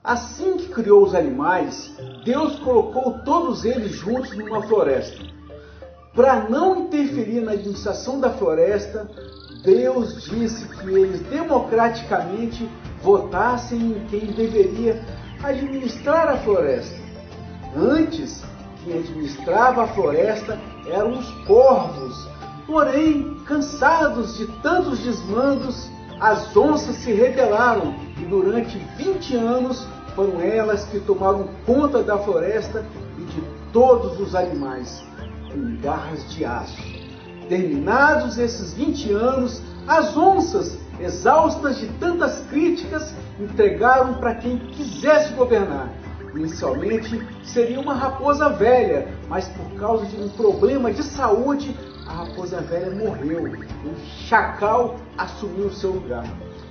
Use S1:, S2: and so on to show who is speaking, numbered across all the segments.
S1: Assim que criou os animais, Deus colocou todos eles juntos numa floresta. Para não interferir na administração da floresta, Deus disse que eles democraticamente votassem em quem deveria administrar a floresta. Antes, quem administrava a floresta eram os corvos. Porém, cansados de tantos desmandos, as onças se rebelaram e durante 20 anos foram elas que tomaram conta da floresta e de todos os animais, com garras de aço. Terminados esses 20 anos, as onças, exaustas de tantas críticas, entregaram para quem quisesse governar. Inicialmente seria uma raposa velha, mas por causa de um problema de saúde, a raposa velha morreu. Um chacal assumiu seu lugar.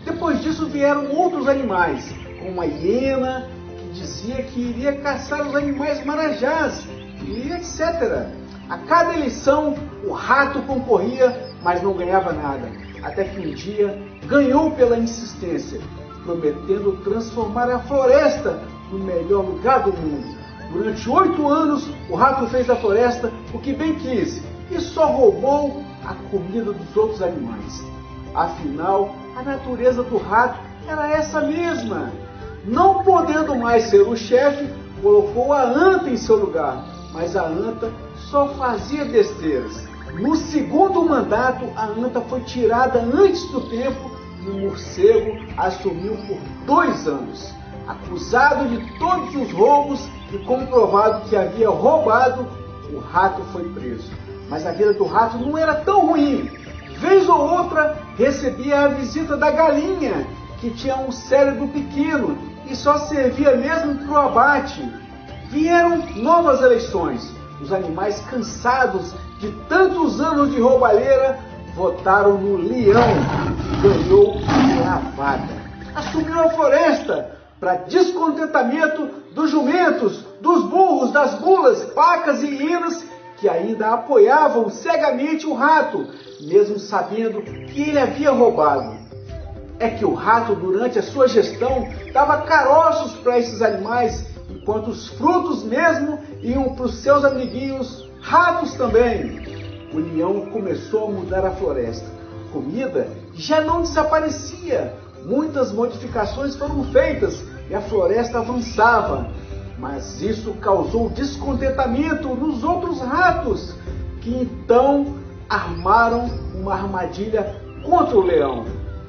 S1: Depois disso vieram outros animais, como uma hiena, que dizia que iria caçar os animais marajás, e etc. A cada eleição, o rato concorria, mas não ganhava nada. Até que um dia ganhou pela insistência, prometendo transformar a floresta no melhor lugar do mundo. Durante 8 anos, o rato fez da floresta o que bem quis e só roubou a comida dos outros animais. Afinal, a natureza do rato era essa mesma. Não podendo mais ser o chefe, colocou a anta em seu lugar, mas a anta só fazia besteiras. No segundo mandato, a anta foi tirada antes do tempo e o morcego assumiu por 2 anos. Acusado de todos os roubos e comprovado que havia roubado, o rato foi preso. Mas a vida do rato não era tão ruim. Vez ou outra, recebia a visita da galinha, que tinha um cérebro pequeno e só servia mesmo para o abate. Vieram novas eleições. Os animais, cansados de tantos anos de roubalheira, votaram no leão, que ganhou a vaga. Assumiu a floresta, para descontentamento dos jumentos, dos burros, das mulas, vacas e hienas, que ainda apoiavam cegamente o rato, mesmo sabendo que ele havia roubado. É que o rato, durante a sua gestão, dava caroços para esses animais, enquanto os frutos mesmo iam para os seus amiguinhos, ratos também. O leão começou a mudar a floresta. A comida já não desaparecia. Muitas modificações foram feitas e a floresta avançava. Mas isso causou descontentamento nos outros ratos, que então armaram uma armadilha contra o leão.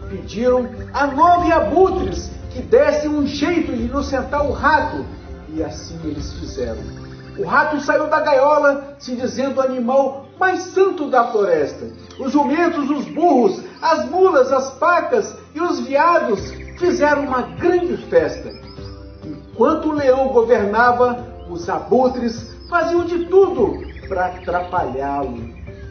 S1: Pediram a 9 abutres que dessem um jeito de inocentar o rato, e assim eles fizeram. O rato saiu da gaiola, se dizendo o animal mais santo da floresta. Os jumentos, os burros, as mulas, as pacas e os veados fizeram uma grande festa. Enquanto o leão governava, os abutres faziam de tudo para atrapalhá-lo.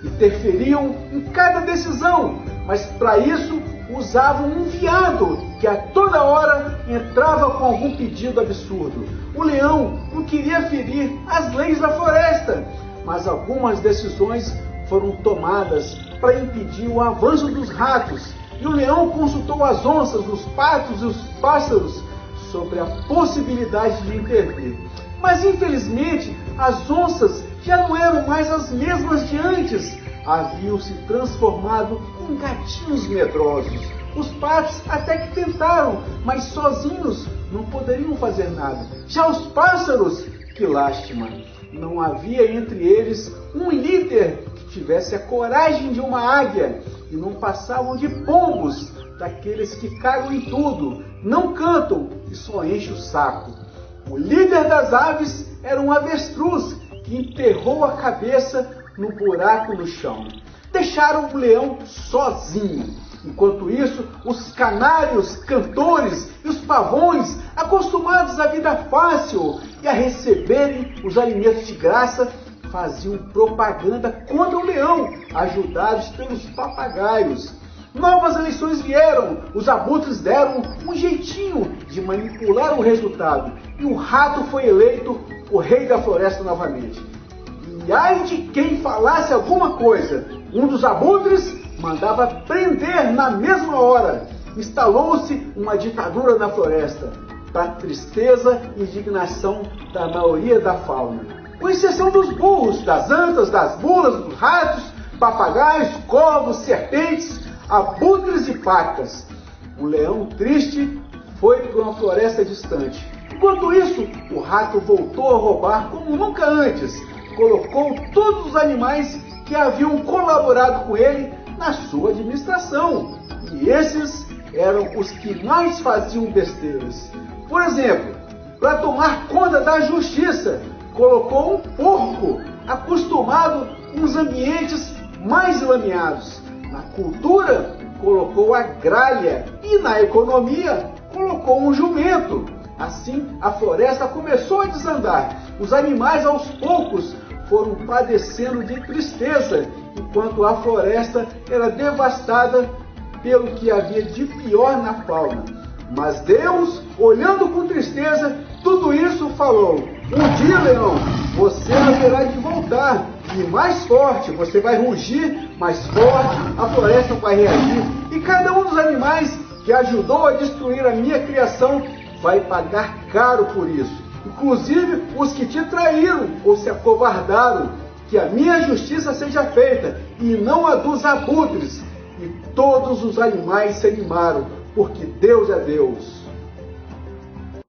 S1: Interferiam em cada decisão, mas para isso usavam um veado que a toda hora entrava com algum pedido absurdo. O leão não queria ferir as leis da floresta, mas algumas decisões foram tomadas para impedir o avanço dos ratos. E o leão consultou as onças, os patos e os pássaros sobre a possibilidade de intervir. Mas, infelizmente, as onças já não eram mais as mesmas de antes. Haviam se transformado em gatinhos medrosos. Os patos até que tentaram, mas sozinhos não poderiam fazer nada. Já os pássaros, que lástima! Não havia entre eles um líder que tivesse a coragem de uma águia, e não passavam de pombos, daqueles que cagam em tudo, não cantam e só enchem o saco. O líder das aves era um avestruz que enterrou a cabeça no buraco no chão. Deixaram o leão sozinho. Enquanto isso, os canários, cantores e os pavões, acostumados à vida fácil e a receberem os alimentos de graça, faziam propaganda contra o leão, ajudados pelos papagaios. Novas eleições vieram, os abutres deram um jeitinho de manipular o resultado e o rato foi eleito o rei da floresta novamente. E ai de quem falasse alguma coisa, um dos abutres mandava prender na mesma hora. Instalou-se uma ditadura na floresta. para a tristeza e indignação da maioria da fauna, com exceção dos burros, das antas, das mulas, dos ratos, papagaios, corvos, serpentes, abutres e pacas. O leão triste foi para uma floresta distante. Enquanto isso, o rato voltou a roubar como nunca antes. Colocou todos os animais que haviam colaborado com ele na sua administração. E esses eram os que mais faziam besteiras. Por exemplo, para tomar conta da justiça, colocou um porco acostumado com os ambientes mais lameados. Na cultura, colocou a gralha e na economia, colocou um jumento. Assim, a floresta começou a desandar. Os animais, aos poucos, foram padecendo de tristeza, enquanto a floresta era devastada pelo que havia de pior na fauna. Mas Deus, olhando com tristeza tudo isso, falou: um dia, leão, você haverá de voltar, e mais forte, você vai rugir mais forte, a floresta vai reagir, e cada um dos animais que ajudou a destruir a minha criação vai pagar caro por isso. Inclusive os que te traíram ou se acovardaram. Que a minha justiça seja feita e não a dos abutres. E todos os animais se animaram, porque Deus é Deus.